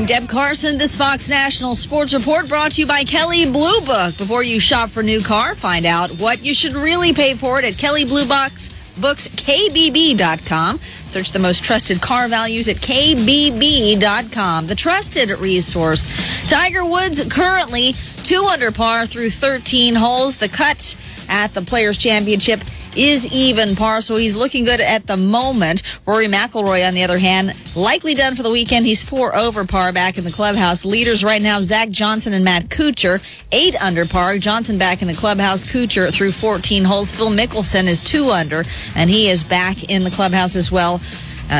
I'm Deb Carson. This Fox National Sports Report brought to you by Kelley Blue Book. Before you shop for a new car, find out what you should really pay for it at Kelley Blue Book's KBB.com. Search the most trusted car values at KBB.com. The trusted resource. Tiger Woods currently 2 under par through 13 holes. The cut at the Players' Championship is even par, so he's looking good at the moment. Rory McIlroy, on the other hand, likely done for the weekend. He's 4 over par back in the clubhouse. Leaders right now, Zach Johnson and Matt Kuchar, 8 under par. Johnson back in the clubhouse. Kuchar through 14 holes. Phil Mickelson is 2 under, and he is back in the clubhouse as well.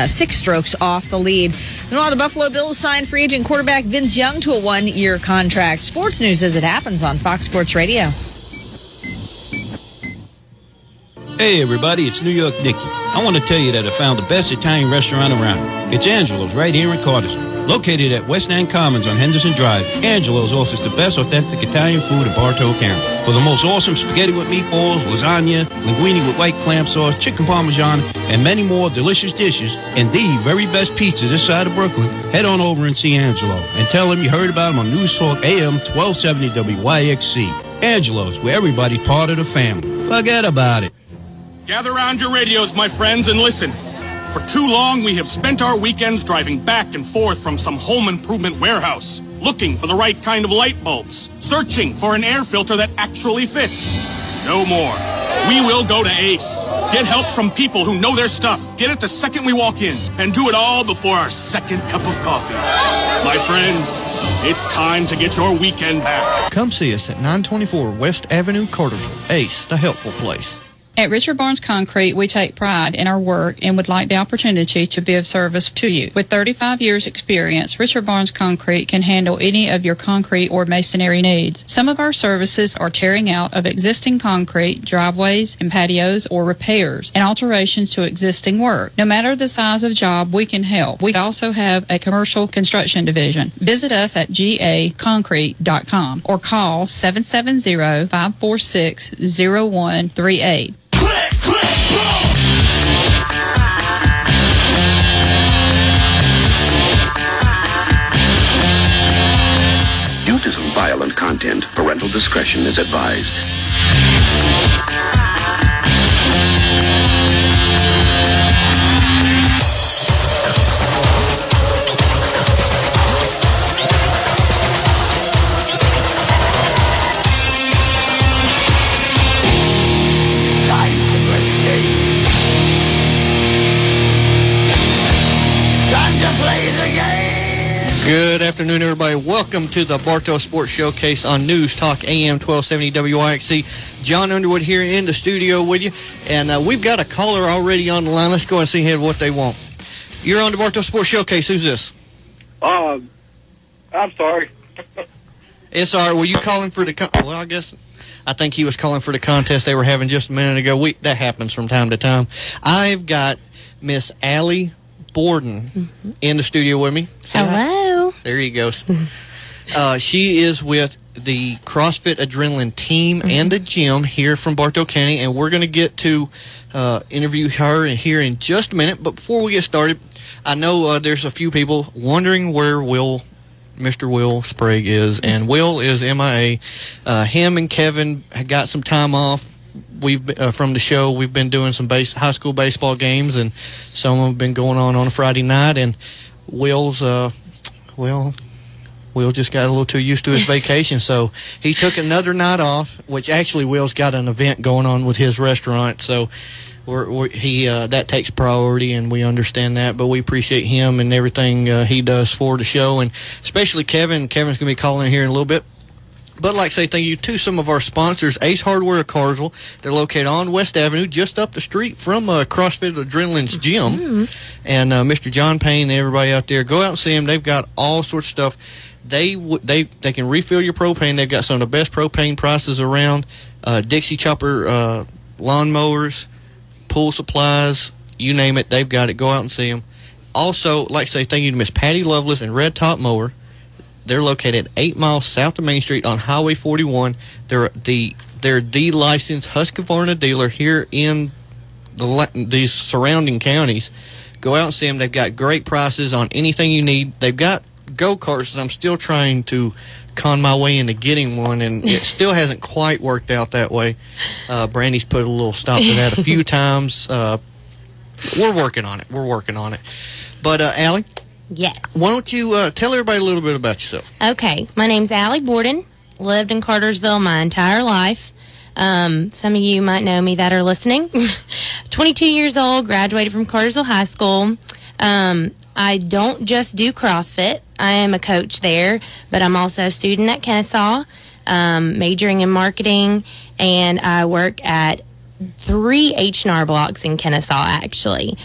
6 strokes off the lead. Meanwhile, the Buffalo Bills signed free agent quarterback Vince Young to a 1-year contract. Sports news as it happens on Fox Sports Radio. Hey everybody, it's New York Nicky. I want to tell you that I found the best Italian restaurant around. It's Angelo's right here in Cartersville. Located at West End Commons on Henderson Drive, Angelo's offers the best authentic Italian food in Bartow County. For the most awesome spaghetti with meatballs, lasagna, linguine with white clam sauce, chicken parmesan, and many more delicious dishes, and the very best pizza this side of Brooklyn, head on over and see Angelo. And tell him you heard about him on News Talk AM 1270 WYXC. Angelo's, where everybody's part of the family. Forget about it. Gather around your radios, my friends, and listen. For too long, we have spent our weekends driving back and forth from some home improvement warehouse, looking for the right kind of light bulbs, searching for an air filter that actually fits. No more. We will go to Ace. Get help from people who know their stuff. Get it the second we walk in, and do it all before our second cup of coffee. My friends, it's time to get your weekend back. Come see us at 924 West Avenue, Cartersville. Ace, the helpful place. At Richard Barnes Concrete, we take pride in our work and would like the opportunity to be of service to you. With 35 years experience, Richard Barnes Concrete can handle any of your concrete or masonry needs. Some of our services are tearing out of existing concrete, driveways and patios, or repairs and alterations to existing work. No matter the size of job, we can help. We also have a commercial construction division. Visit us at GAconcrete.com or call 770-546-0138. Due to some violent content, parental discretion is advised. Good afternoon, everybody. Welcome to the Bartow Sports Showcase on News Talk AM 1270 WYXC. John Underwood here in the studio with you, and we've got a caller already on the line. Let's go and see what they want. You're on the Bartow Sports Showcase. Who's this? I'm sorry. It's all right. Were you calling for the well, I think he was calling for the contest they were having just a minute ago. That happens from time to time. I've got Miss Allie Borden in the studio with me. Hello. There you go. She is with the CrossFit Adrenaline team and the gym here from Bartow County, and we're going to get to interview her here in just a minute. But before we get started, I know there's a few people wondering where Mr. Will Sprague is, and Will is MIA. Him and Kevin got some time off. We've from the show. We've been doing some high school baseball games, and some of them have been going on a Friday night. And Will's Will just got a little too used to his vacation, so he took another night off. Which actually, Will's got an event going on with his restaurant, so that takes priority, and we understand that. But we appreciate him and everything he does for the show, and especially Kevin. Kevin's going to be calling in here in a little bit. But like I say, thank you to some of our sponsors. Ace Hardware of Cartersville. They're located on West Avenue, just up the street from CrossFit Adrenaline's gym. And Mr. John Payne and everybody out there, go out and see them. They've got all sorts of stuff. They can refill your propane. They've got some of the best propane prices around. Dixie Chopper lawnmowers, pool supplies, you name it, they've got it. Go out and see them. Also, like I say, thank you to Miss Patty Lovelace and Red Top Mower. They're located 8 miles south of Main Street on Highway 41. They're the licensed Husqvarna dealer here in these surrounding counties. Go out and see them. They've got great prices on anything you need. They've got go-karts, and I'm still trying to con my way into getting one, and it still hasn't quite worked out that way. Brandy's put a little stop to that a few times. We're working on it. But, Allie? Yes. Why don't you tell everybody a little bit about yourself? Okay. My name's Allie Borden. Lived in Cartersville my entire life. Some of you might know me that are listening. 22 years old, graduated from Cartersville High School. I don't just do CrossFit. I am a coach there, but I'm also a student at Kennesaw, majoring in marketing, and I work at 3 H&R blocks in Kennesaw, actually.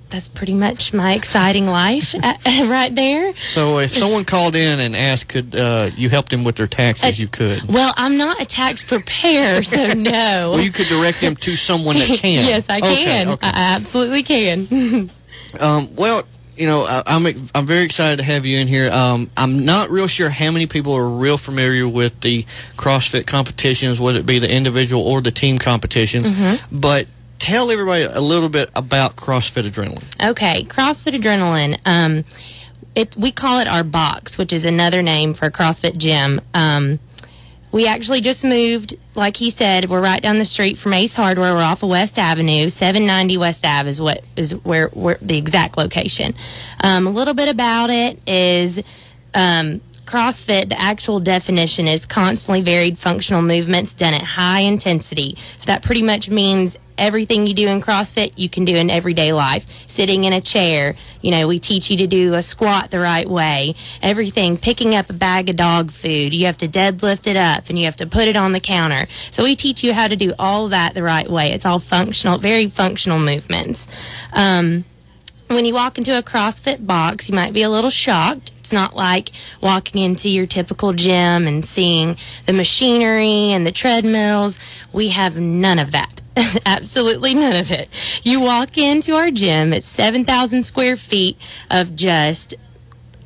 That's pretty much my exciting life right there. So if someone called in and asked, could you help them with their taxes, you could? Well, I'm not a tax preparer, so no. Well, you could direct them to someone that can. Yes, I can. Okay. I absolutely can. Well, you know, I'm very excited to have you in here. I'm not real sure how many people are real familiar with the CrossFit competitions, whether it be the individual or the team competitions, but tell everybody a little bit about CrossFit Adrenaline. Okay, CrossFit Adrenaline. We call it our box, which is another name for CrossFit Gym. We actually just moved, like he said, we're right down the street from Ace Hardware. We're off of West Avenue. 790 West Ave is where the exact location. A little bit about it is CrossFit, the actual definition is constantly varied functional movements done at high intensity. So that pretty much means everything you do in CrossFit, you can do in everyday life. Sitting in a chair, you know, we teach you to do a squat the right way. Everything, picking up a bag of dog food, you have to deadlift it up and you have to put it on the counter. So we teach you how to do all that the right way. It's all functional, very functional movements. When you walk into a CrossFit box, you might be a little shocked. It's not like walking into your typical gym and seeing the machinery and the treadmills. We have none of that. Absolutely none of it. You walk into our gym, it's 7,000 square feet of just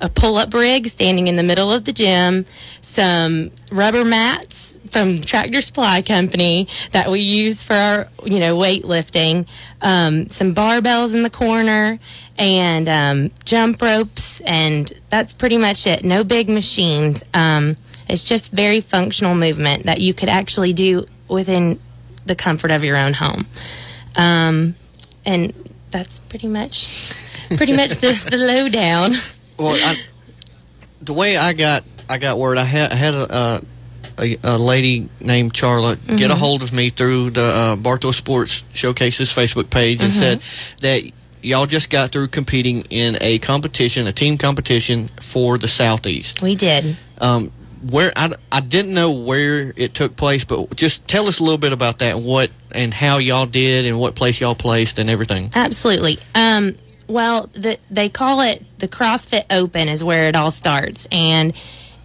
a pull-up rig standing in the middle of the gym, some rubber mats from Tractor Supply Company that we use for our, weightlifting, some barbells in the corner, and jump ropes, and that's pretty much it. No big machines. It's just very functional movement that you could actually do within the comfort of your own home. And that's pretty much the lowdown. Well, the way I got word, I had a lady named Charlotte get a hold of me through the Bartow Sports Showcase's Facebook page and said that y'all just got through competing in a competition, a team competition for the Southeast. We did. Where I didn't know where it took place, but just tell us a little bit about that and how y'all did and what place y'all placed and everything. Absolutely. Well, they call it the CrossFit Open is where it all starts, and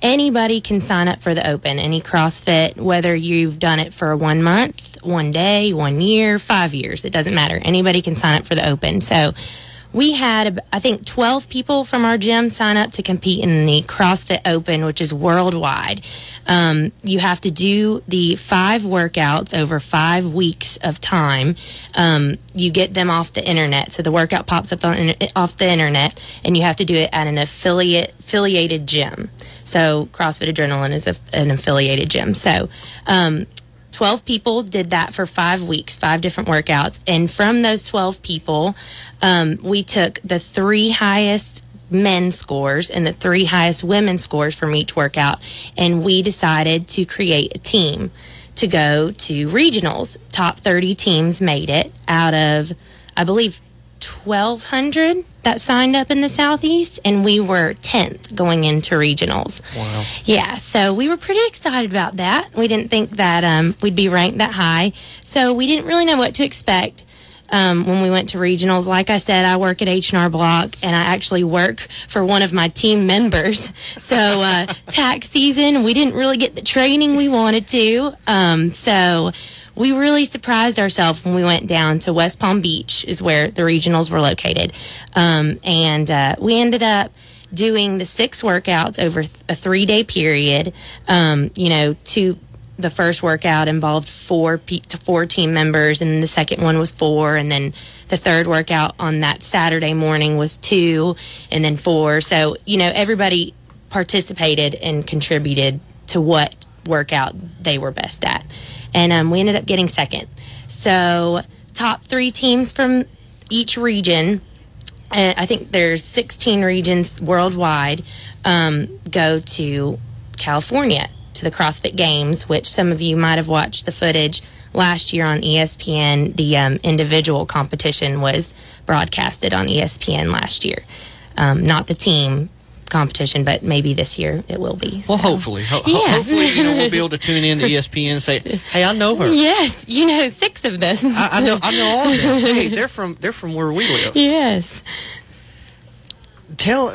anybody can sign up for the Open. Any CrossFit, whether you've done it for 1 month, 1 day, 1 year, 5 years, it doesn't matter. Anybody can sign up for the Open. So we had, I think, 12 people from our gym sign up to compete in the CrossFit Open, which is worldwide. You have to do the 5 workouts over 5 weeks of time. You get them off the internet. So the workout pops up off the internet, and you have to do it at an affiliated gym. So CrossFit Adrenaline is an affiliated gym. So 12 people did that for 5 weeks, 5 different workouts. And from those 12 people, we took the 3 highest men's scores and the 3 highest women's scores from each workout, and we decided to create a team to go to regionals. Top 30 teams made it out of, I believe, 1,200 that signed up in the Southeast, and we were 10th going into regionals. Wow. Yeah, so we were pretty excited about that. We didn't think that we'd be ranked that high, so we didn't really know what to expect when we went to regionals. Like I said, I work at H&R Block, and I actually work for one of my team members. So tax season, we didn't really get the training we wanted to, so we really surprised ourselves when we went down to West Palm Beach, is where the regionals were located. And we ended up doing the 6 workouts over a 3-day period, the first workout involved four team members, and the second one was 4, and then the third workout on that Saturday morning was 2, and then 4. So, everybody participated and contributed to what workout they were best at. And we ended up getting second. So, top 3 teams from each region, I think there's 16 regions worldwide, go to California, to the CrossFit Games, which some of you might have watched the footage last year on ESPN. The individual competition was broadcasted on ESPN last year. Not the team competition, but maybe this year it will be. Well, hopefully. Hopefully, we'll be able to tune in to ESPN and say, hey, I know her. Yes, 6 of them. I know all of them. Hey, they're from where we live. Yes. Tell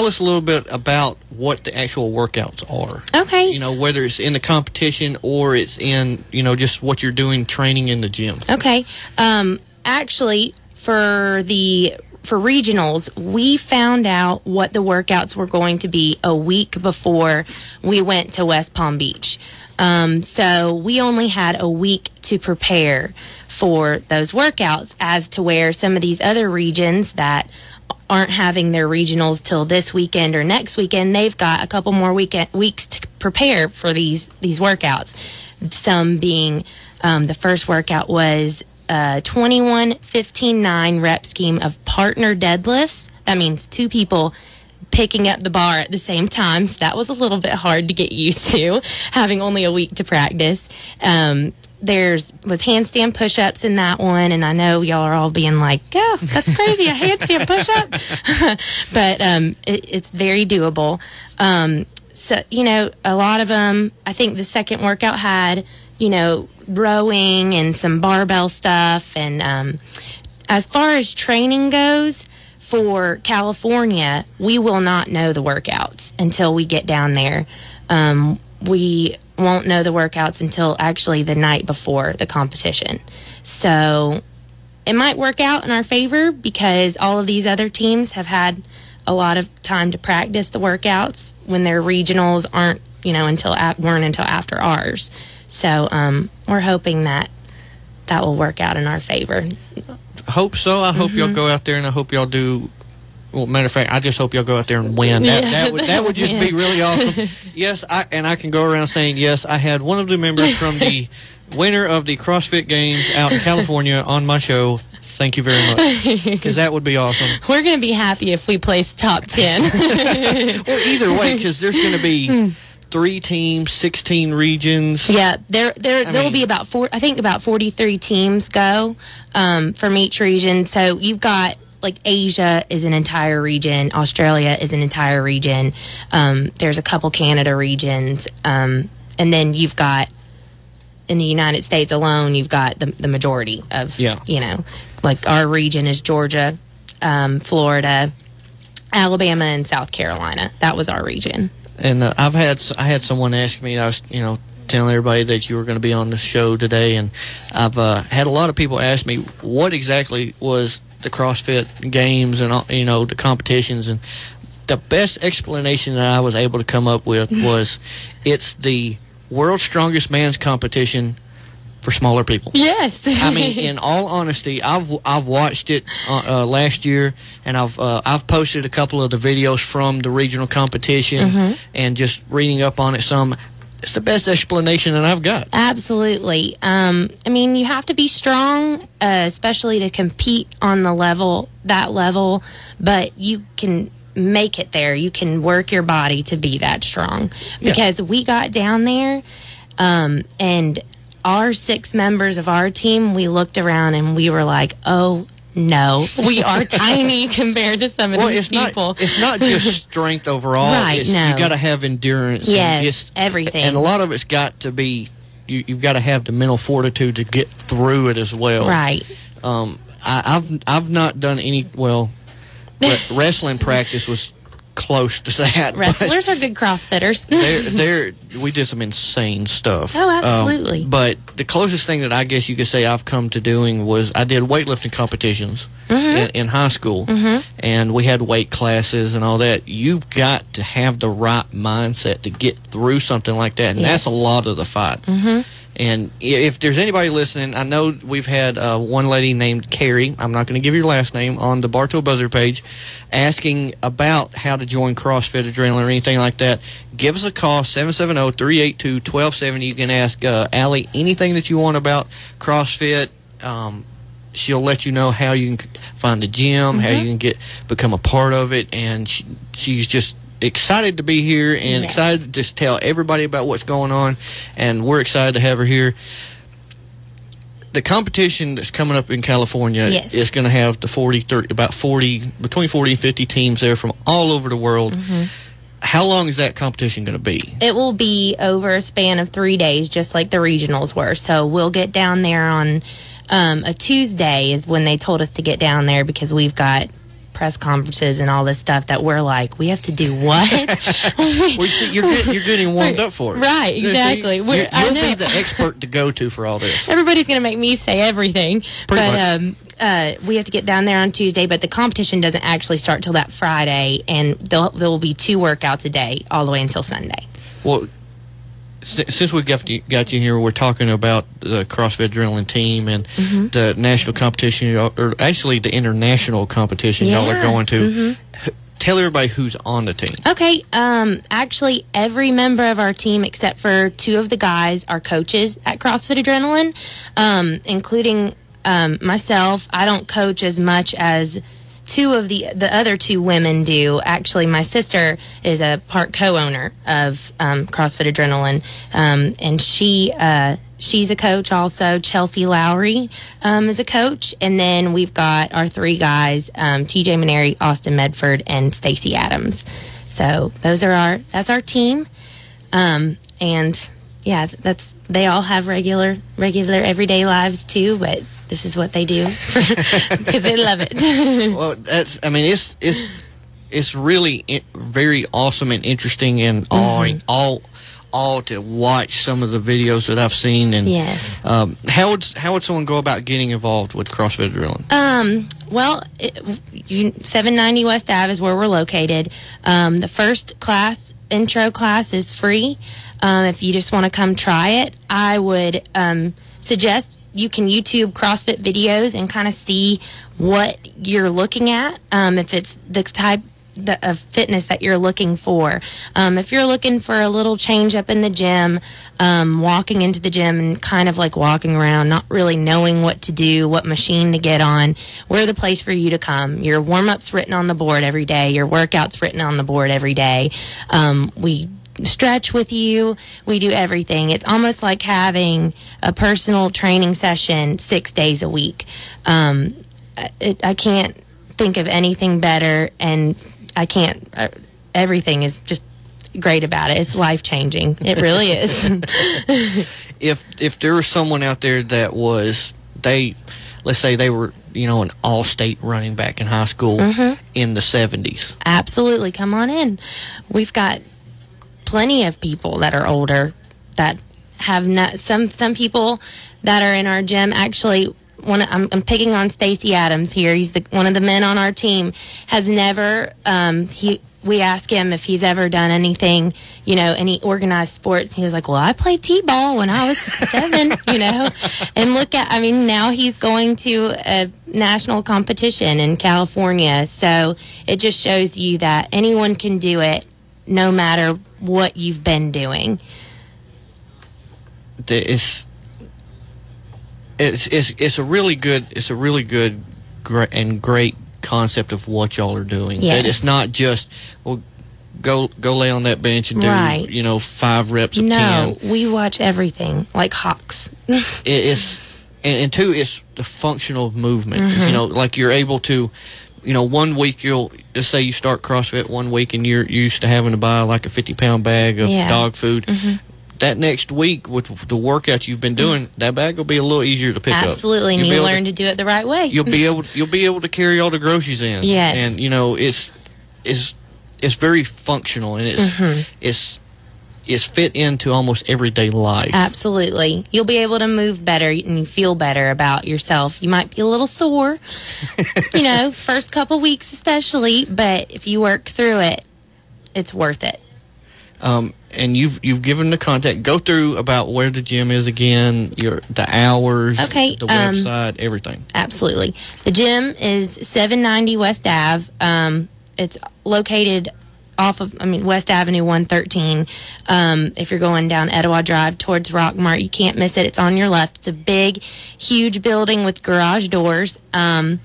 us a little bit about what the actual workouts are. Okay. Whether it's in the competition or it's in, just what you're doing training in the gym. Okay. Actually, for regionals, we found out what the workouts were going to be a week before we went to West Palm Beach. So we only had a week to prepare for those workouts, as to where some of these other regions that aren't having their regionals till this weekend or next weekend, they've got a couple more weeks to prepare for these workouts. Some being, the first workout was 21-15-9 rep scheme of partner deadlifts. That means 2 people picking up the bar at the same time. So that was a little bit hard to get used to, having only a week to practice. Was handstand push-ups in that one, and I know y'all are all being like, "Oh, that's crazy, a handstand push-up," but it's very doable. So a lot of them. I think the second workout had rowing and some barbell stuff, and as far as training goes, for California, we will not know the workouts until we get down there. We won't know the workouts until actually the night before the competition. So it might work out in our favor because all of these other teams have had a lot of time to practice the workouts when their regionals weren't until after ours. So we're hoping that will work out in our favor. Hope so. I hope y'all go out there, and I hope y'all do. Well, matter of fact, I just hope y'all go out there and win. That would just be really awesome. Yes, I can go around saying, yes, I had one of the members from the winner of the CrossFit Games out in California on my show. Thank you very much, because that would be awesome. We're going to be happy if we place top 10. Well, either way, because there's going to be 3 teams, 16 regions. Yeah, there will be about 43 teams go from each region. So you've got, like, Asia is an entire region, Australia is an entire region, there's a couple Canada regions, and then you've got, in the United States alone, you've got the majority of, like our region is Georgia, Florida, Alabama, and South Carolina. That was our region. And I had someone ask me, I was, telling everybody that you were going to be on the show today, and I've had a lot of people ask me what exactly was the CrossFit Games and the competitions, and the best explanation that I was able to come up with was it's the world's strongest man's competition for smaller people. Yes. I mean, in all honesty, I've watched it last year, and I've posted a couple of the videos from the regional competition, and just reading up on it some. It's the best explanation that I've got. Absolutely. I mean, you have to be strong, especially to compete on that level, but you can make it there. You can work your body to be that strong. Because we got down there, and our 6 members of our team, we looked around and we were like, oh, no, we are tiny compared to some of these people. It's not just strength overall. Right, You got to have endurance. Yes, everything. And a lot of it's got to be, you've got to have the mental fortitude to get through it as well. Right. I've not done any, wrestling practice was close to that. Wrestlers are good CrossFitters. We did some insane stuff. Oh, absolutely. But the closest thing that I guess you could say I've come to doing was I did weightlifting competitions in high school, and we had weight classes and all that. You've got to have the right mindset to get through something like that, and that's a lot of the fight. And if there's anybody listening, I know we've had one lady named Carrie, I'm not going to give your last name, on the Bartow Buzzer page asking about how to join CrossFit Adrenaline or anything like that. Give us a call, 770-382-1270. You can ask Allie anything that you want about CrossFit. She'll let you know how you can find the gym, how you can become a part of it, and she's just excited to be here and excited to just tell everybody about what's going on, and we're excited to have her here. The competition that's coming up in California is going to have between 40 and 50 teams there from all over the world. How long is that competition going to be? It will be over a span of 3 days, just like the regionals were. So we'll get down there on a Tuesday is when they told us to get down there, because we've got press conferences and all this stuff that we're like, we have to do what? You're getting warmed up for it. Right, exactly. You'll be the expert to go to for all this. Everybody's going to make me say everything. Pretty much. We have to get down there on Tuesday, but the competition doesn't actually start till that Friday, and there will be 2 workouts a day all the way until Sunday. Well, since we got you here, we're talking about the CrossFit Adrenaline team and the national competition, or actually the international competition y'all are going to. Tell everybody who's on the team. Okay. Actually, every member of our team, except for 2 of the guys, are coaches at CrossFit Adrenaline, including myself. I don't coach as much as 2 of the other 2 women do. Actually, my sister is a part co-owner of CrossFit Adrenaline, and she's a coach also. Chelsea Lowry is a coach, and then we've got our 3 guys: TJ Maneri, Austin Medford, and Stacy Adams. So that's our team, and yeah, they all have regular everyday lives too, but this is what they do because they love it. Well, it's really very awesome and interesting, and all to watch some of the videos that I've seen. And how would someone go about getting involved with CrossFit Adrenaline? Well, 790 West Ave is where we're located. The first intro class is free. If you just want to come try it, I would suggest you can YouTube CrossFit videos and kind of see what you're looking at, if it's the type of fitness that you're looking for. If you're looking for a little change up in the gym, walking into the gym and kind of like walking around, not really knowing what to do, what machine to get on, we're the place for you to come. Your warm-up's written on the board every day. Your workout's written on the board every day. We stretch with you. We do everything. It's almost like having a personal training session 6 days a week. I can't think of anything better, and everything is just great about it. It's life-changing. It really is. If there was someone out there that let's say they were, an all-state running back in high school in the 70s. Absolutely. Come on in. We've got plenty of people that are older that have some people that are in our gym. Actually, I'm picking on Stacy Adams here. He's one of the men on our team. Has never we asked him if he's ever done anything, any organized sports. He was like, well, I played t-ball when I was 7, and now he's going to a national competition in California. So it just shows you that anyone can do it, no matter what you've been doing. It's a really good and great concept of what y'all are doing. Yes. That it's not just go lay on that bench and do 5 reps of 10. No, we watch everything like hawks. And 2, it's the functional movement. Like you're able to. 1 week let's say you start CrossFit 1 week and you're used to having to buy like a 50-pound bag of dog food. That next week with the workout you've been doing, that bag will be a little easier to pick up. Absolutely, and you learn to do it the right way. You'll be able to carry all the groceries in. Yes. And it's it's very functional, and it's fit into almost everyday life. Absolutely. You'll be able to move better and feel better about yourself. You might be a little sore, first couple weeks especially, but if you work through it, it's worth it. And you've given the contact. Go through about where the gym is again, the hours, okay, the website, everything. Absolutely. The gym is 790 West Ave. It's located off of, West Avenue 113. If you're going down Etowah Drive towards Rockmart, you can't miss it. It's on your left. It's a big, huge building with garage doors. The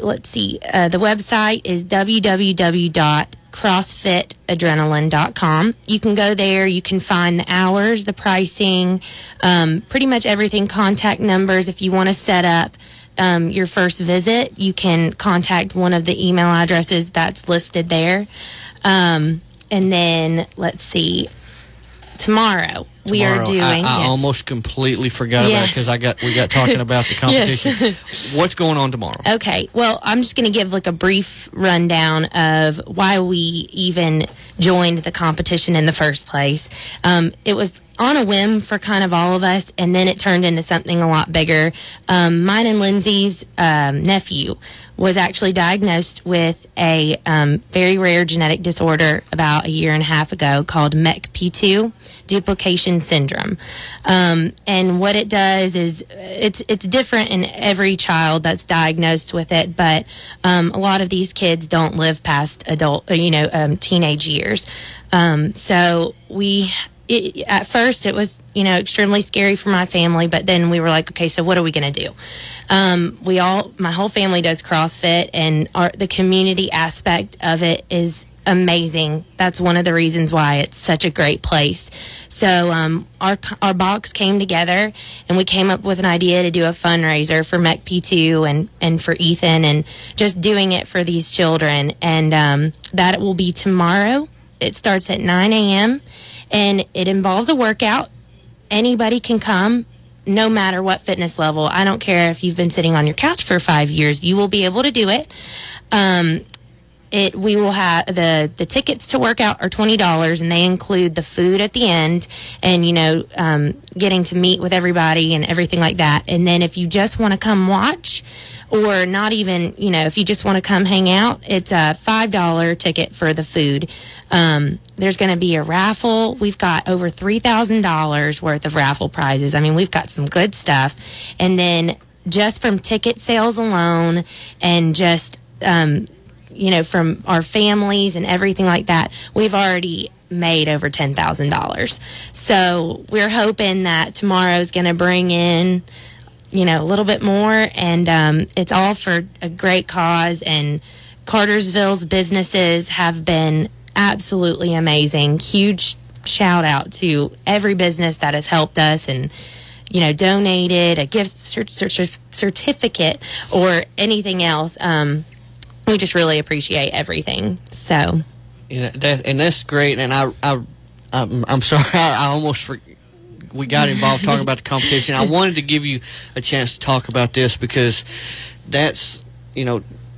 website is www.crossfitadrenaline.com. You can go there. You can find the hours, the pricing, pretty much everything, contact numbers. If you want to set up your first visit, you can contact one of the email addresses that's listed there. And then, let's see, tomorrow we are doing. I almost completely forgot about it because we got talking about the competition. Yes. What's going on tomorrow? Okay, well, I'm just going to give a brief rundown of why we even joined the competition in the first place. It was on a whim for kind of all of us, and then it turned into something a lot bigger. Mine and Lindsay's nephew was actually diagnosed with a very rare genetic disorder about a year and a half ago called MECP2 duplication syndrome. And what it does is it's different in every child that's diagnosed with it, but a lot of these kids don't live past teenage years. So at first it was, extremely scary for my family, but then we were like, okay, so what are we going to do? My whole family does CrossFit, and the community aspect of it is amazing. That's one of the reasons why it's such a great place. So our box came together, and we came up with an idea to do a fundraiser for MECP2 and for Ethan, and just doing it for these children. And that will be tomorrow. It starts at 9 a.m., and it involves a workout. Anybody can come, no matter what fitness level. I don't care if you've been sitting on your couch for 5 years. You will be able to do it. We will have the tickets to workout are $20, and they include the food at the end, and getting to meet with everybody and everything like that. And then if you just want to come watch, or not even, if you just want to come hang out, it's a $5 ticket for the food. There's going to be a raffle. We've got over $3,000 worth of raffle prizes. We've got some good stuff. And then just from ticket sales alone, and just, from our families and everything like that, we've already made over $10,000. So we're hoping that tomorrow is going to bring in a little bit more, and it's all for a great cause. And Cartersville's businesses have been absolutely amazing. Huge shout out to every business that has helped us and donated a gift certificate or anything else. We just really appreciate everything. So that's great. And I'm sorry, I almost forgot. We got involved talking about the competition. I wanted to give you a chance to talk about this because that's,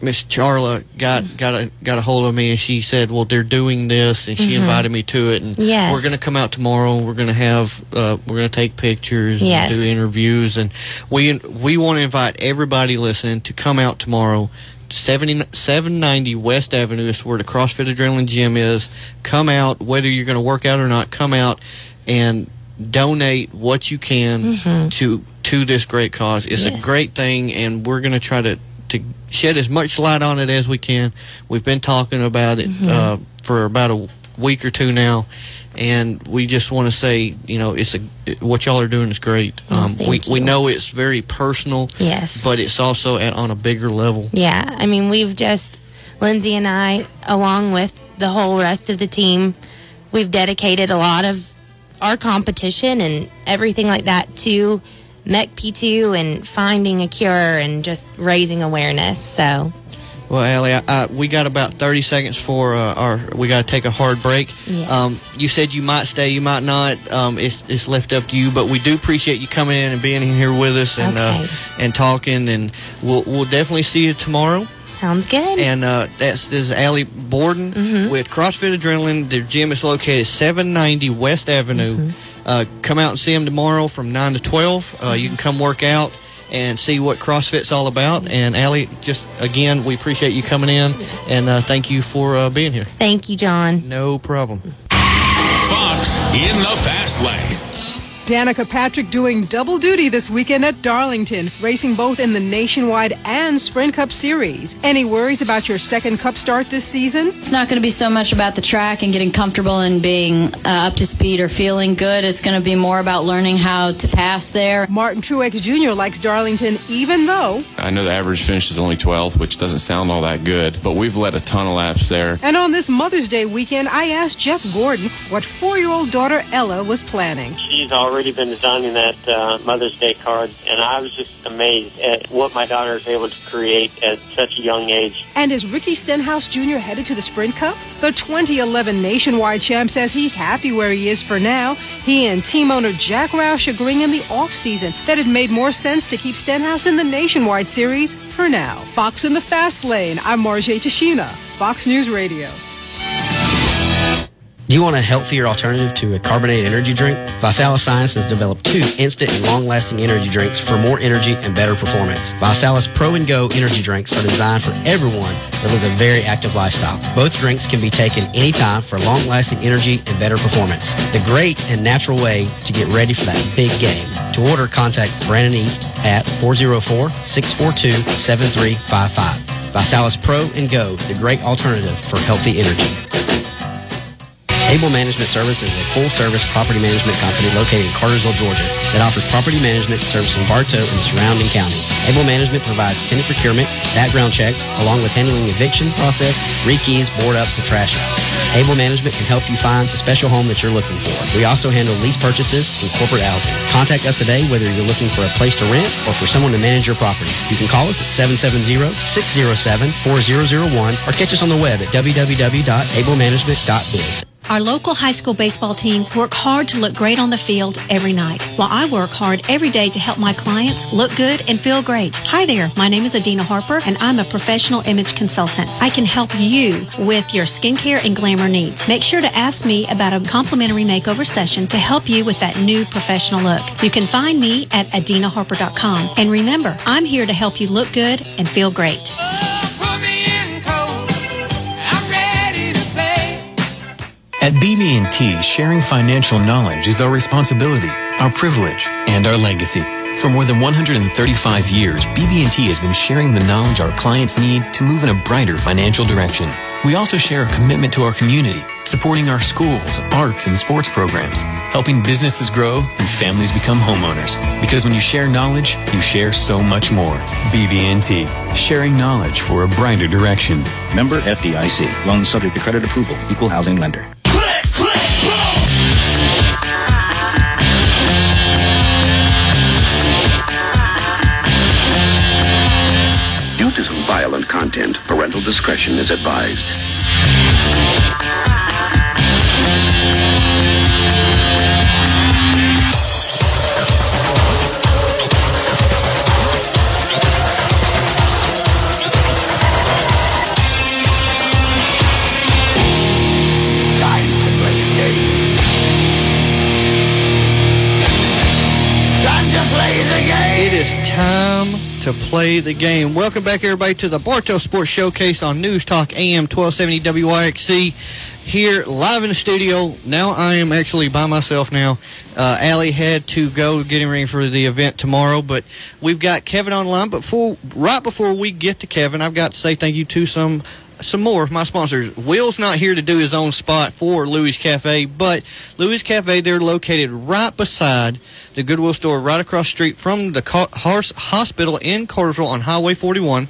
Miss Charla got a hold of me, and she said, well, they're doing this, and she invited me to it, and we're going to come out tomorrow, and we're going to take pictures and do interviews, and we want to invite everybody listening to come out tomorrow. 790 West Avenue is where the CrossFit Adrenaline Gym is. Come out, whether you're going to work out or not, come out and donate what you can to this great cause. It's a great thing, and we're going to try to shed as much light on it as we can. We've been talking about it for about a week or two now, and we just want to say, what y'all are doing is great. We know it's very personal, but it's also on a bigger level. Yeah, we've just, Lindsay and I, along with the whole rest of the team, we've dedicated a lot of our competition and everything like that to MECP2 and finding a cure and just raising awareness. So, well, Allie, we got about 30 seconds for we got to take a hard break. Yes. You said you might stay, you might not. It's left up to you, but we do appreciate you coming in and being here with us and talking, and we'll definitely see you tomorrow. Sounds good. And this is Allie Borden with CrossFit Adrenaline. Their gym is located 790 West Avenue. Come out and see them tomorrow from 9 to 12. You can come work out and see what CrossFit's all about. And Allie, just again, we appreciate you coming in, and thank you for being here. Thank you, John. No problem. Fox in the Fast Lane. Danica Patrick doing double duty this weekend at Darlington, racing both in the Nationwide and Sprint Cup Series. Any worries about your second Cup start this season? It's not going to be so much about the track and getting comfortable and being up to speed or feeling good. It's going to be more about learning how to pass there. Martin Truex Jr. likes Darlington, even though... I know the average finish is only 12th, which doesn't sound all that good, but we've led a ton of laps there. And on this Mother's Day weekend, I asked Jeff Gordon what 4-year-old daughter Ella was planning. She's already been designing that Mother's Day card, and I was just amazed at what my daughter is able to create at such a young age. And is Ricky Stenhouse Jr. headed to the Sprint Cup? The 2011 Nationwide champ says he's happy where he is for now. He and team owner Jack Roush agreeing in the off-season that it made more sense to keep Stenhouse in the Nationwide series for now. Fox in the Fast Lane, I'm Marjay Tashina, Fox News Radio. Do you want a healthier alternative to a carbonated energy drink? Visalis Science has developed 2 instant and long-lasting energy drinks for more energy and better performance. Visalis Pro and Go energy drinks are designed for everyone that lives a very active lifestyle. Both drinks can be taken anytime for long-lasting energy and better performance. The great and natural way to get ready for that big game. To order, contact Brandon East at 404-642-7355. Visalis Pro and Go, the great alternative for healthy energy. Able Management Service is a full-service property management company located in Cartersville, Georgia, that offers property management service in Bartow and the surrounding county. Able Management provides tenant procurement, background checks, along with handling eviction process, re-keys, board-ups, and trash outs. Able Management can help you find the special home that you're looking for. We also handle lease purchases and corporate housing. Contact us today whether you're looking for a place to rent or for someone to manage your property. You can call us at 770-607-4001 or catch us on the web at www.ablemanagement.biz. Our local high school baseball teams work hard to look great on the field every night, while I work hard every day to help my clients look good and feel great. Hi there, my name is Adina Harper, and I'm a professional image consultant. I can help you with your skincare and glamour needs. Make sure to ask me about a complimentary makeover session to help you with that new professional look. You can find me at adinaharper.com. And remember, I'm here to help you look good and feel great. At BB&T, sharing financial knowledge is our responsibility, our privilege, and our legacy. For more than 135 years, BB&T has been sharing the knowledge our clients need to move in a brighter financial direction. We also share a commitment to our community, supporting our schools, arts, and sports programs, helping businesses grow and families become homeowners. Because when you share knowledge, you share so much more. BB&T, sharing knowledge for a brighter direction. Member FDIC. Loans subject to credit approval. Equal housing lender. Due to some violent content, parental discretion is advised. It is time to play the game. Welcome back, everybody, to the Bartow Sports Showcase on News Talk AM 1270 WYXC. Here, live in the studio. Now I am actually by myself now. Allie had to go getting ready for the event tomorrow, but we've got Kevin online. But right before we get to Kevin, I've got to say thank you to some more of my sponsors. Will's not here to do his own spot for Louis Cafe, but Louis Cafe, they're located right beside the Goodwill store, right across the street from the hospital in Cartersville on Highway 41.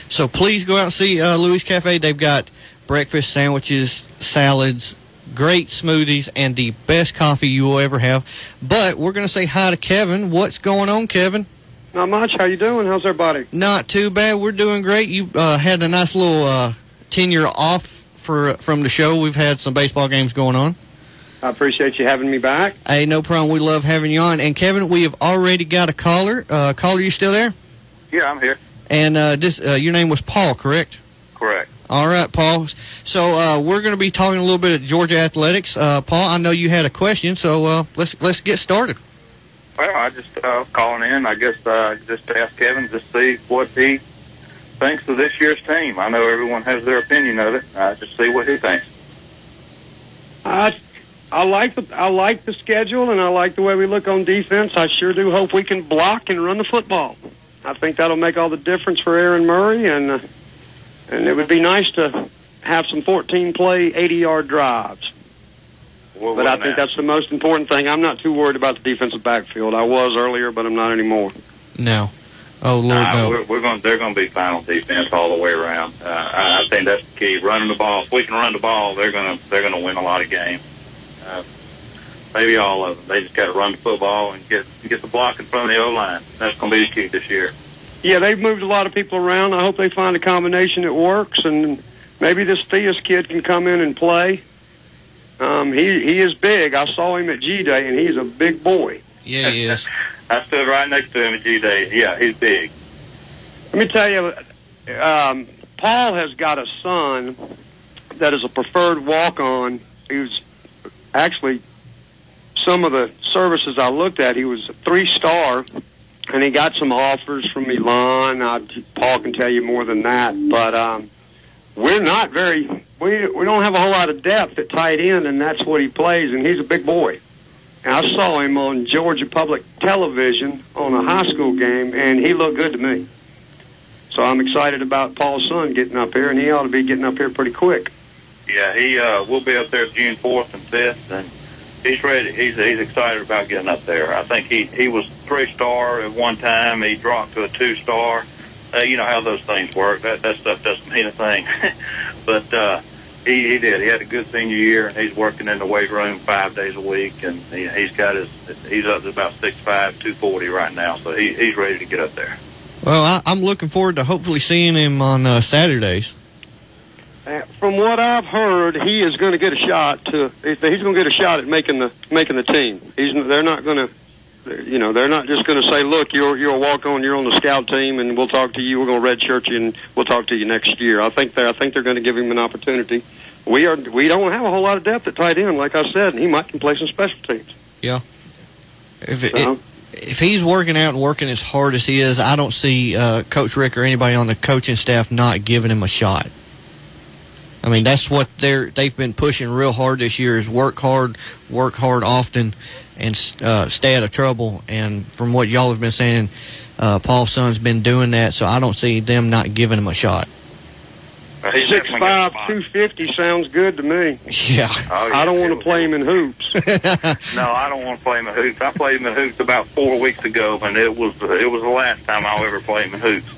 So please go out and see Louis Cafe. They've got breakfast, sandwiches, salads, great smoothies, and the best coffee you will ever have. But we're going to say hi to Kevin. What's going on, Kevin? Not much. How you doing? How's everybody? Not too bad. We're doing great. You had a nice little tenure off from the show. We've had some baseball games going on. I appreciate you having me back. Hey, no problem. We love having you on. And, Kevin, we have already got a caller. Caller, you still there? Yeah, I'm here. And your name was Paul, correct? Correct. All right, Paul. So we're going to be talking a little bit of Georgia athletics. Paul, I know you had a question, so let's get started. Well, I just calling in, I guess, just to ask Kevin to see what he thinks of this year's team. I know everyone has their opinion of it. Just see what he thinks. I like the schedule, and I like the way we look on defense. I sure do hope we can block and run the football. I think that'll make all the difference for Aaron Murray, and it would be nice to have some 14-play, 80-yard drives. Well, but I think that's the most important thing. I'm not too worried about the defensive backfield. I was earlier, but I'm not anymore. No. Oh, Lord, no. They're going to be fine on defense all the way around. I think that's the key. Running the ball. If we can run the ball, they're going to win a lot of games. Maybe all of them. They just got to run the football and get the block in front of the O-line. That's going to be the key this year. Yeah, they've moved a lot of people around. I hope they find a combination that works, and maybe this Theus kid can come in and play. He is big. I saw him at G-Day, and he's a big boy. Yeah, he is. I stood right next to him at G-Day. Yeah, he's big. Let me tell you, Paul has got a son that is a preferred walk-on. He was actually, some of the services I looked at, he was a 3-star, and he got some offers from Milan. Paul can tell you more than that, but we're not very. We don't have a whole lot of depth at tight end, and that's what he plays, and he's a big boy. And I saw him on Georgia Public Television on a high school game, and he looked good to me. So I'm excited about Paul's son getting up here, and he ought to be getting up here pretty quick. Yeah, he will be up there June 4th and 5th, and he's ready. He's excited about getting up there. I think he was 3-star at one time. He dropped to a 2-star. You know how those things work. That stuff doesn't mean a thing. But he did. He had a good senior year, and he's working in the weight room 5 days a week, and he's up to about 6'5", 240 right now. So he's ready to get up there. Well, I'm looking forward to hopefully seeing him on Saturdays. From what I've heard, he is going to get a shot. He's going to get a shot at making the team. They're not going to. They're not just going to say, "Look, you're a walk-on. You're on the scout team, and we'll talk to you. We're going to redshirt you, and we'll talk to you next year." I think they're going to give him an opportunity. We don't have a whole lot of depth at tight end, like I said, and he might can play some special teams. Yeah. If he's working out and working as hard as he is, I don't see Coach Rick or anybody on the coaching staff not giving him a shot. I mean, that's what they've been pushing real hard this year is work hard often, and stay out of trouble. And from what y'all have been saying, Paul's son's been doing that, so I don't see them not giving him a shot. 6'5", 250 sounds good to me. Yeah. Oh, yeah. I don't want to play him in hoops. No, I don't want to play him in hoops. I played him in hoops about 4 weeks ago, and it was the last time I'll ever play him in hoops.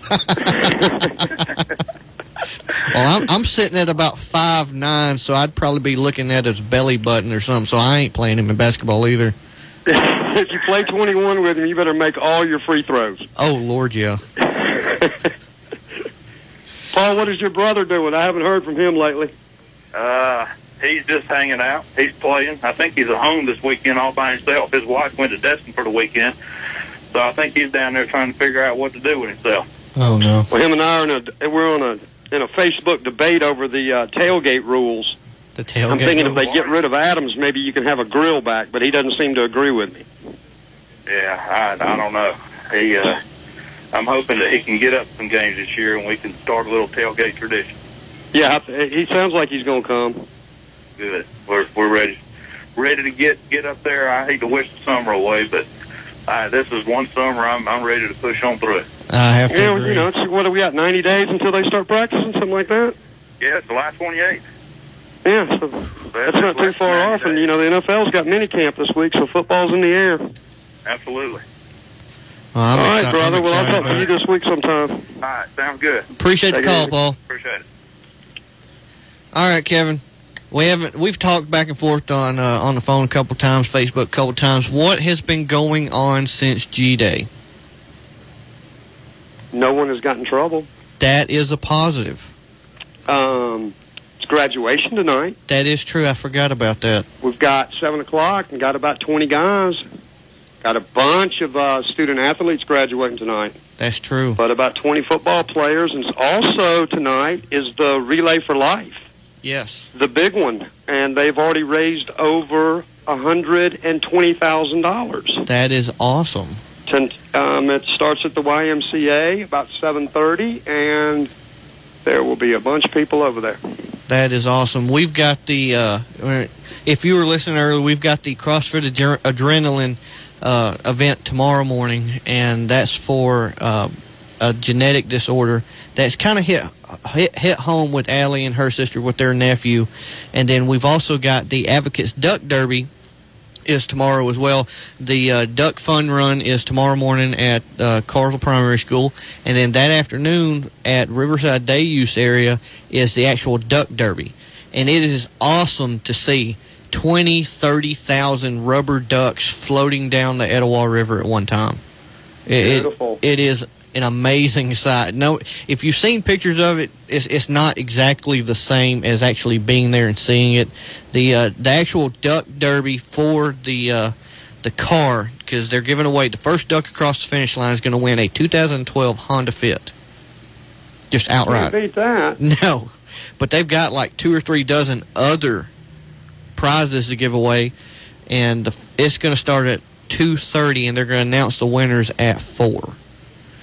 Well, I'm sitting at about 5'9", so I'd probably be looking at his belly button or something, so I ain't playing him in basketball either. If you play 21 with him, you better make all your free throws. Oh, Lord, yeah. Paul, what is your brother doing? I haven't heard from him lately. He's just hanging out. He's playing. I think he's at home this weekend all by himself. His wife went to Destin for the weekend, so I think he's down there trying to figure out what to do with himself. Oh, no. Well, him and I are in a Facebook debate over the tailgate rules. The tailgate I'm thinking rules? if they get rid of Adams, maybe you can have a grill back, but he doesn't seem to agree with me. Yeah, I don't know. I'm hoping that he can get up some games this year and we can start a little tailgate tradition. Yeah, he sounds like he's going to come. Good. We're ready to get up there. I hate to wish the summer away, but this is one summer I'm ready to push on through it. I have to agree. What are we at, 90 days until they start practicing, something like that? Yeah, it's July 28th. Yeah, so that's not too far off. And, the NFL's got mini camp this week, so football's in the air. Absolutely. Well, all right, brother. Well, I'll talk to you this week sometime. All right, sounds good. Appreciate the call, Paul. Appreciate it. All right, Kevin. We've talked back and forth on the phone a couple times, Facebook a couple times. What has been going on since G-Day? No one has gotten in trouble. That is a positive. It's graduation tonight. That is true. I forgot about that. We've got 7 o'clock and got about 20 guys. Got a bunch of student athletes graduating tonight. That's true. But about 20 football players. And also tonight is the Relay for Life. Yes. The big one. And they've already raised over $120,000. That is awesome. It starts at the YMCA about 7:30, and there will be a bunch of people over there. That is awesome. We've got the, if you were listening earlier, we've got the CrossFit Adrenaline event tomorrow morning, and that's for a genetic disorder that's kind of hit home with Allie and her sister with their nephew. And then we've also got the Advocates Duck Derby is tomorrow as well. The Duck Fun Run is tomorrow morning at Cartersville Primary School. And then that afternoon at Riverside Day Use area is the actual Duck Derby. And it is awesome to see 30,000 rubber ducks floating down the Etowah River at one time. Beautiful. It is an amazing sight. No, if you've seen pictures of it, it's not exactly the same as actually being there and seeing it. The actual duck derby for the car, because they're giving away the first duck across the finish line is going to win a 2012 Honda Fit. Just outright. Can't beat that. No, but they've got like 2 or 3 dozen other prizes to give away, and it's going to start at 2:30, and they're going to announce the winners at 4.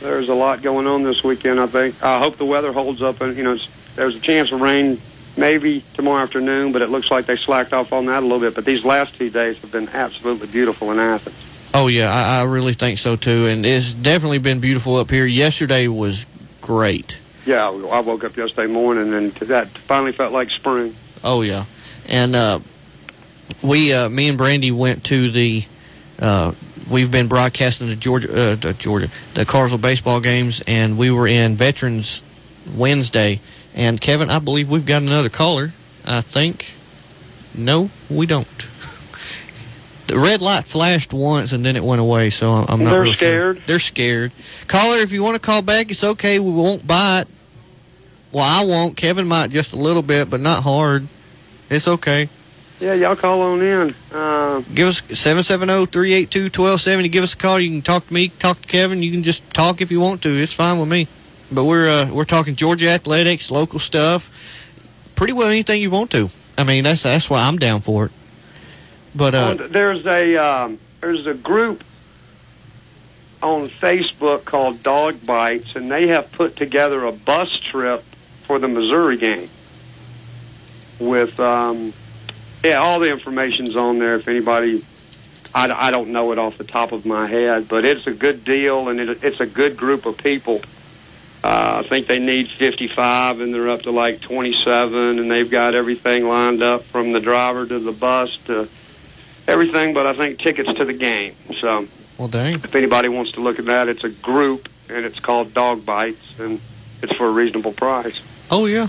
There's a lot going on this weekend, I think. I hope the weather holds up, and there's a chance of rain maybe tomorrow afternoon, but it looks like they slacked off on that a little bit. But these last 2 days have been absolutely beautiful in Athens. Oh yeah, I really think so too, and it's definitely been beautiful up here. Yesterday was great. Yeah, I woke up yesterday morning, and that finally felt like spring. Oh yeah, and me and Brandy went to the. We've been broadcasting the the Cartersville baseball games, and we were in Veterans Wednesday. And Kevin, I believe we've got another caller. I think. No, we don't. The red light flashed once, and then it went away. So I'm not. They're scared. Sure. They're scared. Caller, if you want to call back, it's okay. We won't bite. Well, I won't. Kevin might just a little bit, but not hard. It's okay. Yeah, y'all call on in. Give us 770-382-1270. Give us a call. You can talk to me, talk to Kevin. You can just talk if you want to. It's fine with me. But we're talking Georgia athletics, local stuff, pretty well anything you want to. I mean, that's why I'm down for it. But there's a group on Facebook called Dog Bites, and they have put together a bus trip for the Missouri game with. Yeah, all the information's on there. If anybody, I don't know it off the top of my head, but it's a good deal, and it's a good group of people. I think they need 55, and they're up to like 27, and they've got everything lined up from the driver to the bus to everything, but I think tickets to the game. So, well, dang. If anybody wants to look at that, it's a group, and it's called Dog Bites, and it's for a reasonable price. Oh, yeah.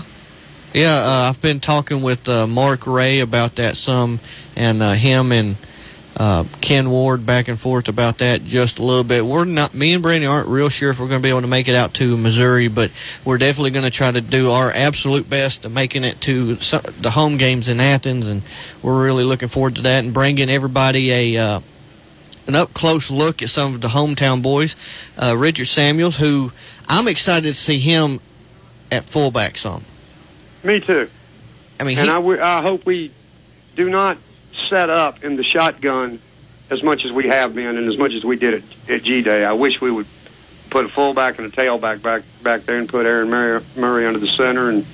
Yeah, I've been talking with Mark Ray about that some, and him and Ken Ward back and forth about that just a little bit. Me and Brandy aren't real sure if we're going to be able to make it out to Missouri, but we're definitely going to try to do our absolute best to making it to the home games in Athens, and we're really looking forward to that and bringing everybody an up-close look at some of the hometown boys. Richard Samuels, who I'm excited to see him at fullback some. Me too. I mean, I hope we do not set up in the shotgun as much as we have been and as much as we did at G-Day. I wish we would put a fullback and a tailback back there and put Aaron Murray under the center and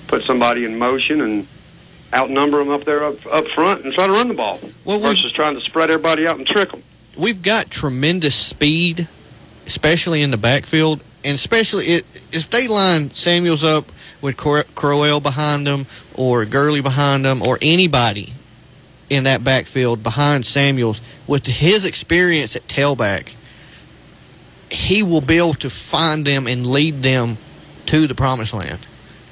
put somebody in motion and outnumber them up there up front and try to run the ball versus trying to spread everybody out and trick them. We've got tremendous speed, especially in the backfield, and especially if they line Samuels up with Crowell behind them or Gurley behind them or anybody in that backfield behind Samuels, with his experience at tailback, he will be able to find them and lead them to the promised land.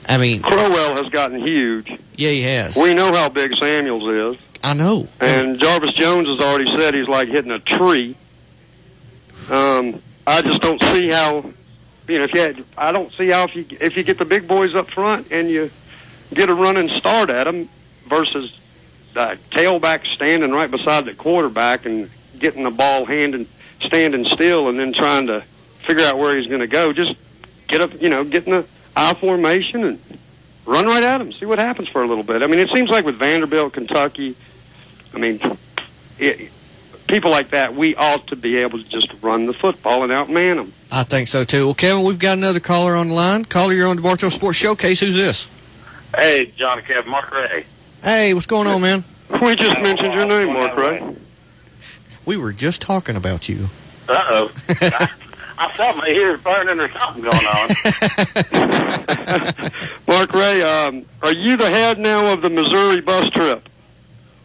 I mean, Crowell has gotten huge. Yeah, he has. We know how big Samuels is. I know. And Jarvis Jones has already said he's like hitting a tree. I just don't see how... I don't see how if you get the big boys up front and you get a running start at them versus the tailback standing right beside the quarterback and getting the ball standing still and then trying to figure out where he's going to go. Just get up, get in the I formation and run right at him, see what happens for a little bit. I mean, it seems like with Vanderbilt, Kentucky, I mean, people like that, we ought to be able to just run the football and outman them. I think so, too. Well, Kevin, we've got another caller on the line. Caller, you're on the Bartow Sports Showcase. Who's this? Hey, John and Kevin, Mark Ray. Hey, what's going on, man? We just mentioned your name, Mark Ray. We were just talking about you. Uh-oh. I felt my ears burning or something going on. Mark Ray, are you the head now of the Missouri bus trip?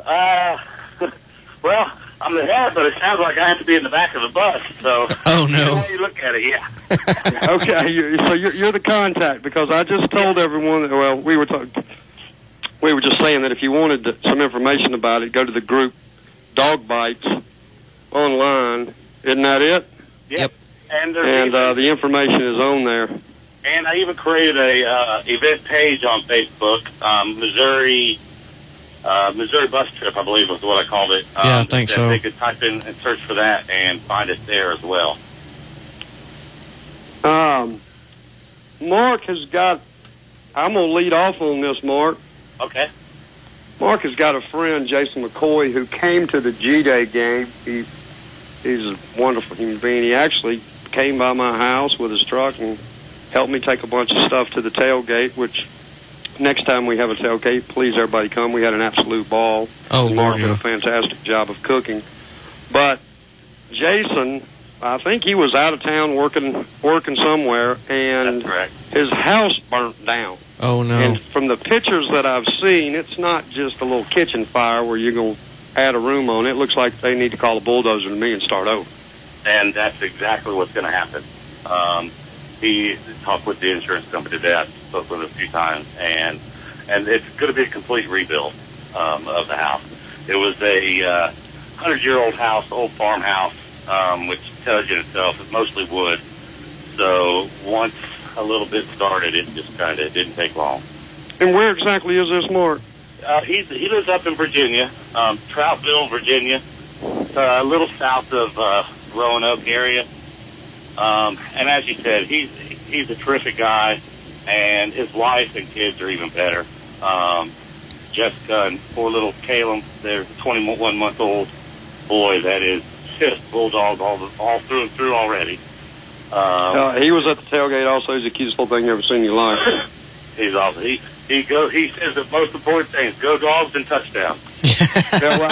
Well, I'm the head, but it sounds like I have to be in the back of the bus. So, oh no! How you look at it, yeah. Okay, so you're the contact, because I just told everyone that. Well, we were just saying that if you wanted some information about it, go to the group Dog Bites online. Isn't that it? Yep. And the information is on there. And I even created a event page on Facebook, Missouri bus trip, I believe was what I called it. Yeah, I think so. They could type in and search for that and find it there as well. Mark has got, I'm going to lead off on this, Mark. Okay. Mark has got a friend, Jason McCoy, who came to the G-Day game. He's a wonderful human being. He actually came by my house with his truck and helped me take a bunch of stuff to the tailgate, which next time we have a tailgate, please everybody come. We had an absolute ball. Oh, Mark did a fantastic job of cooking. But Jason, I think he was out of town working somewhere, and his house burnt down. Oh, no. And from the pictures that I've seen, it's not just a little kitchen fire where you're going to add a room on. It looks like they need to call a bulldozer to me and start over. And that's exactly what's going to happen. He talked with the insurance company today. I spoke with him a few times, and it's going to be a complete rebuild of the house. It was a 100-year-old house, old farmhouse, which tells you itself. It's mostly wood. So once a little bit started, it just kind of didn't take long. And where exactly is this, Mark? He lives up in Virginia, Troutville, Virginia, a little south of Roanoke area. And as you said, he's a terrific guy, and his wife and kids are even better. Jessica and poor little Caleb, they're 21-month-old boy that is just bulldog all through and through already. He was at the tailgate also. He's the cutest little thing you've ever seen in your life. He's awesome. He says the most important thing is go dogs and touchdowns. Yeah, well,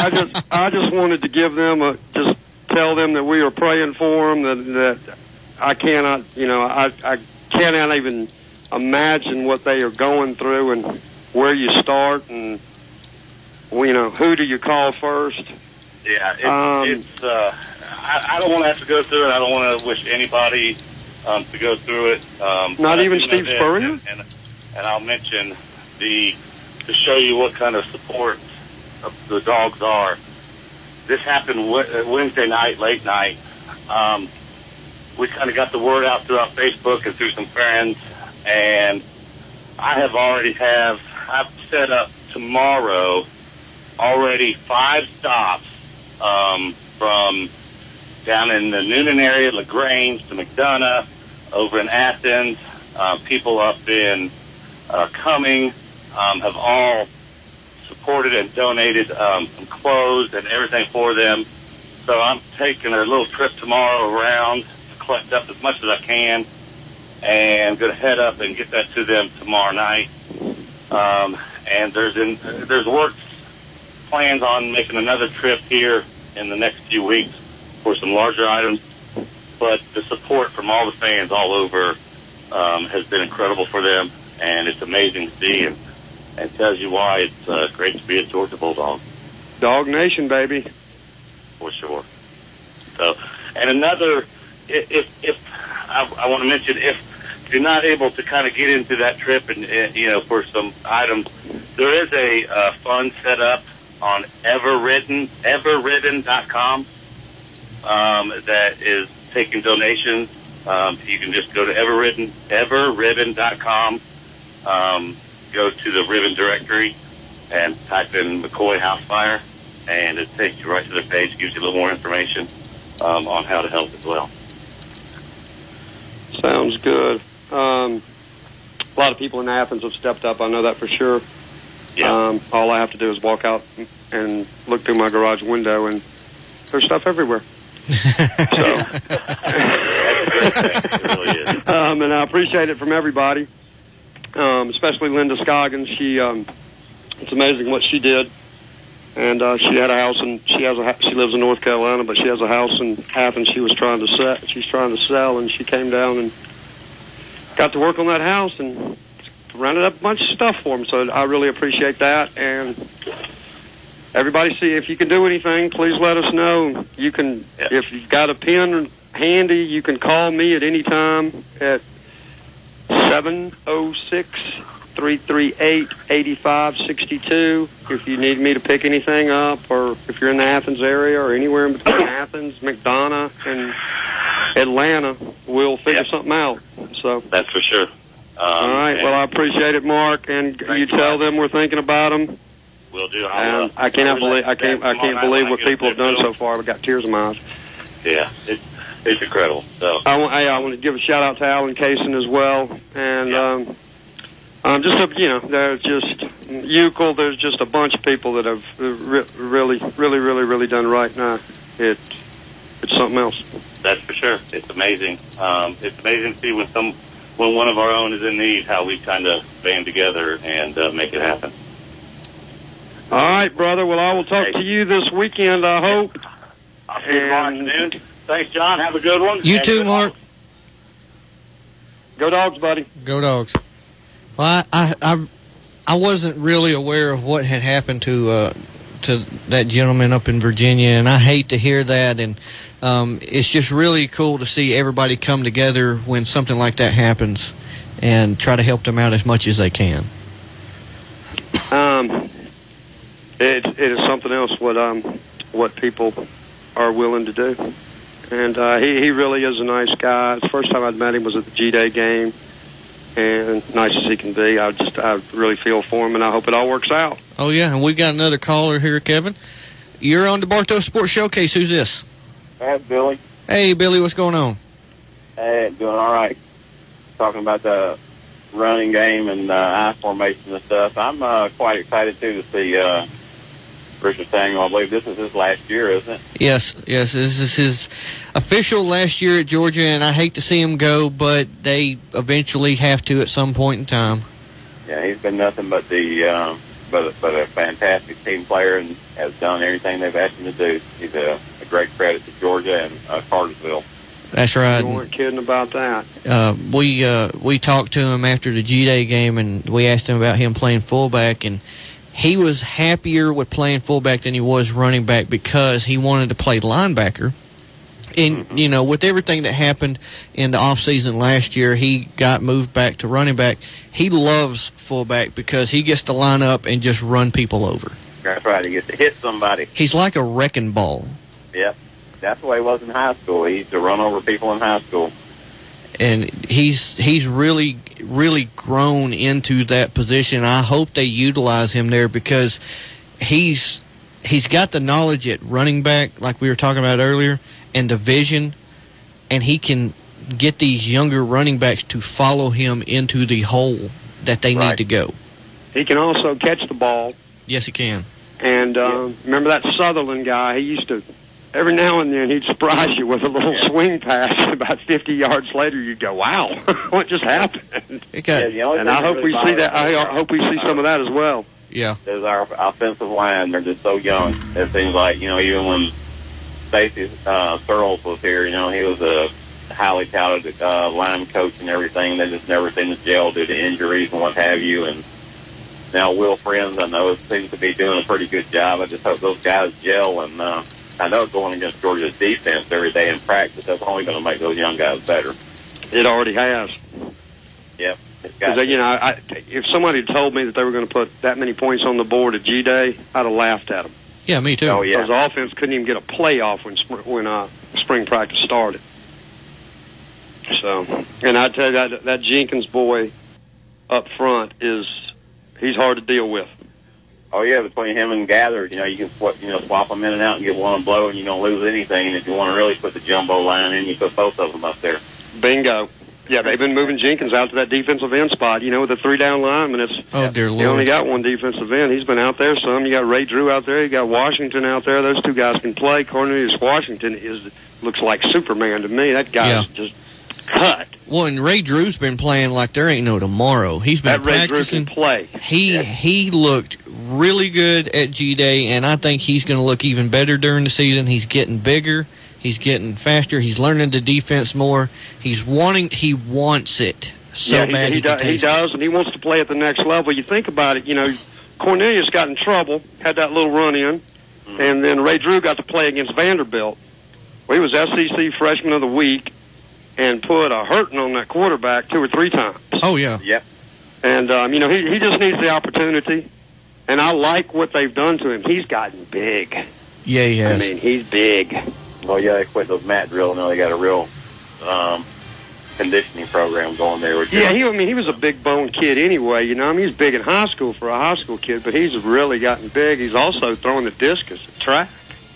I just wanted to give them just tell them that we are praying for them. That I cannot, I cannot even imagine what they are going through and where you start and who do you call first. Yeah, I don't want to have to go through it. I don't want to wish anybody to go through it. Not even Steve Spurrier? And I'll mention to show you what kind of support the dogs are. This happened Wednesday night, late night. We kind of got the word out throughout Facebook and through some friends, and I've set up tomorrow already 5 stops from down in the Noonan area, LaGrange to McDonough, over in Athens. People up in Cumming have all supported and donated some clothes and everything for them. So I'm taking a little trip tomorrow around to collect up as much as I can and going to head up and get that to them tomorrow night. And there's work plans on making another trip here in the next few weeks for some larger items. But the support from all the fans all over has been incredible for them, and it's amazing to see, and tells you why it's great to be a Georgia Bulldog. Dog Nation, baby. For sure. So, and another, if I want to mention, if you're not able to kind of get into that trip and for some items, there is a fund set up on everridden.com that is taking donations. You can just go to everridden.com, go to the ribbon directory and type in McCoy House Fire, and it takes you right to their page, gives you a little more information on how to help as well. Sounds good. A lot of people in Athens have stepped up. I know that for sure. Yeah. All I have to do is walk out and look through my garage window, and there's stuff everywhere. And I appreciate it from everybody, especially Linda Scoggins. It's amazing what she did. And she had a house, and she lives in North Carolina, but she has a house in Athens. She's trying to sell, and she came down and got to work on that house and rounded up a bunch of stuff for them. So I really appreciate that. And everybody, see if you can do anything, please let us know. You can, if you've got a pen handy, you can call me at any time at 706-338-8562 if you need me to pick anything up, or if you're in the Athens area or anywhere in between Athens, McDonough, and Atlanta, we'll figure something out. So that's for sure. All right. Well, I appreciate it, Mark, and you tell them we're thinking about them. Will do. And I can't believe what people have done so far. I've got tears in my eyes. Yeah, it's incredible. So I want to give a shout out to Alan Kaysen as well, and there's just Euclid. There's just a bunch of people that have really done right now. It's something else. That's for sure. It's amazing. It's amazing to see when one of our own is in need, how we kind of band together and make it happen. All right, brother. Well, I will talk to you this weekend, I hope. I'll see you tomorrow afternoon. Thanks, John. Have a good one. You too, Mark. Go Dogs, buddy. Go Dogs. Well, I wasn't really aware of what had happened to that gentleman up in Virginia, and I hate to hear that. And it's just really cool to see everybody come together when something like that happens and try to help them out as much as they can. It is something else what people are willing to do. And he really is a nice guy. The first time I'd met him was at the G-Day game, and nice as he can be. I really feel for him, and I hope it all works out. Oh, yeah, and we got another caller here, Kevin. You're on the Bartow Sports Showcase. Who's this? That's Billy. Hey, Billy, what's going on? Hey, doing all right. Talking about the running game and I formation and stuff. I'm quite excited, too, to see Richard Samuel. I believe this is his last year, isn't it? Yes. This is his official last year at Georgia, and I hate to see him go, but they eventually have to at some point in time. Yeah, he's been nothing but a fantastic team player and has done everything they've asked him to do. He's a great credit to Georgia and Cartersville. That's right. You weren't kidding about that. We talked to him after the G-Day game, and we asked him about him playing fullback, and he was happier with playing fullback than he was running back because he wanted to play linebacker. And, with everything that happened in the offseason last year, he got moved back to running back. He loves fullback because he gets to line up and just run people over. That's right. He gets to hit somebody. He's like a wrecking ball. Yep. That's the way he was in high school. He used to run over people in high school. And he's really grown into that position. I hope they utilize him there because he's got the knowledge at running back, like we were talking about earlier, and the vision, and he can get these younger running backs to follow him into the hole that they need to go. He can also catch the ball. Yes, he can. And remember that Sutherland guy? He used to, every now and then, he'd surprise you with a little swing pass. About 50 yards later, you'd go, "Wow, what just happened?" And I hope we see that. I hope we see some of that as well. Yeah. There's our offensive line. They're just so young. It seems like, even when Stacy Searles was here, he was a highly touted line coach and everything. They just never seemed to gel due to injuries and what have you. And now Will Friends, I know, seems to be doing a pretty good job. I just hope those guys gel. And I know going against Georgia's defense every day in practice, that's only going to make those young guys better. It already has. Yep. Because, if somebody had told me that they were going to put that many points on the board at G-Day, I'd have laughed at them. Yeah, me too. Oh, yeah. Because the offense couldn't even get a playoff when spring practice started. So, and I tell you, that Jenkins boy up front he's hard to deal with. Oh yeah, between him and Gathers, you can swap them in and out and get one blow, and you don't lose anything. And if you want to really put the jumbo line in, you put both of them up there. Bingo. Yeah, they've been moving Jenkins out to that defensive end spot. With the 3 down linemen, dear Lord. You only got one defensive end. He's been out there some. You got Ray Drew out there. You got Washington out there. Those two guys can play. Cornelius Washington looks like Superman to me. That guy's just cut. Well, and Ray Drew's been playing like there ain't no tomorrow. He's been practicing. Ray Drew can play. He looked really good at G-Day, and I think he's going to look even better during the season. He's getting bigger. He's getting faster. He's learning the defense more. He wants it so bad. He does, and he wants to play at the next level. You think about it, Cornelius got in trouble, had that little run-in, and then Ray Drew got to play against Vanderbilt. Well, he was SEC Freshman of the Week and put a hurting on that quarterback 2 or 3 times. Oh, yeah. Yep. And, he just needs the opportunity, and I like what they've done to him. He's gotten big. Yeah, he has. I mean, he's big. Well, yeah, they quit those mat drills. Now they got a real conditioning program going there. He was a big bone kid anyway. He's big in high school for a high school kid, but he's really gotten big. He's also throwing the discus at track.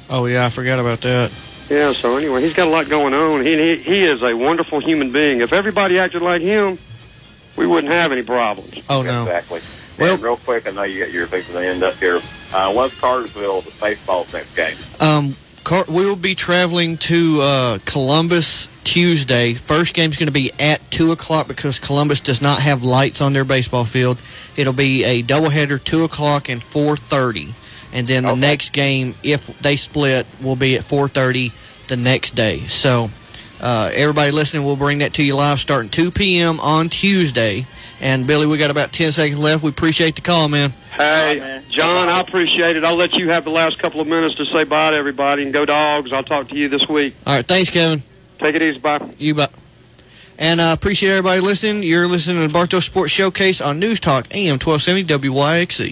Oh, yeah, I forgot about that. Yeah, so anyway, he's got a lot going on. He is a wonderful human being. If everybody acted like him, we wouldn't have any problems. Oh, no. Exactly. Well, real quick, I know you got your fixing to end up here. What's Cartersville, the baseball's next game? We will be traveling to Columbus Tuesday. First game's going to be at 2 o'clock because Columbus does not have lights on their baseball field. It'll be a doubleheader, 2 o'clock and 4:30. And then the next game, if they split, will be at 4:30 the next day. So everybody listening, we'll bring that to you live starting 2 p.m. on Tuesday. And, Billy, we got about 10 seconds left. We appreciate the call, man. Hey, John, I appreciate it. I'll let you have the last couple of minutes to say bye to everybody and go Dogs. I'll talk to you this week. All right, thanks, Kevin. Take it easy, bye. You bet. And I appreciate everybody listening. You're listening to the Bartow Sports Showcase on News Talk AM 1270 WYXC.